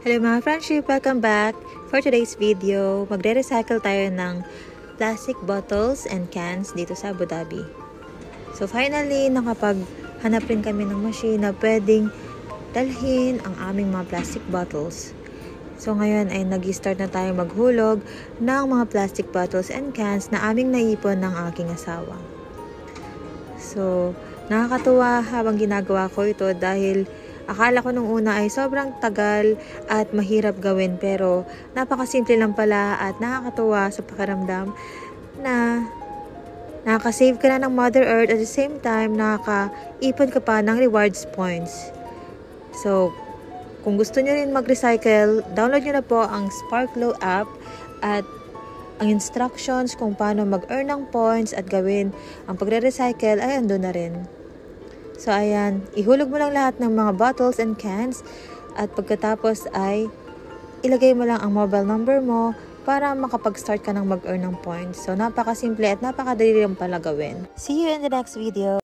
Hello mga friendship! Welcome back! For today's video, magre-recycle tayo ng plastic bottles and cans dito sa Abu Dhabi. So finally, nakapaghanap rin kami ng machine na pwedeng dalhin ang aming mga plastic bottles. So ngayon ay nag-start na tayo maghulog ng mga plastic bottles and cans na aming naipon ng aking asawa. So nakakatuwa habang ginagawa ko ito dahil akala ko nung una ay sobrang tagal at mahirap gawin, pero napakasimple lang pala at nakakatuwa sa pakiramdam na nakaka-save ka na ng Mother Earth at the same time nakaka-ipon ka pa ng rewards points. So kung gusto nyo rin mag-recycle, download nyo na po ang Sparkflow app at ang instructions kung paano mag-earn ng points at gawin ang pagre-recycle ay andun na rin. So ayan, ihulog mo lang lahat ng mga bottles and cans at pagkatapos ay ilagay mo lang ang mobile number mo para makapag-start ka ng mag-earn ng points. So napakasimple at napakadali lang pala gawin. See you in the next video!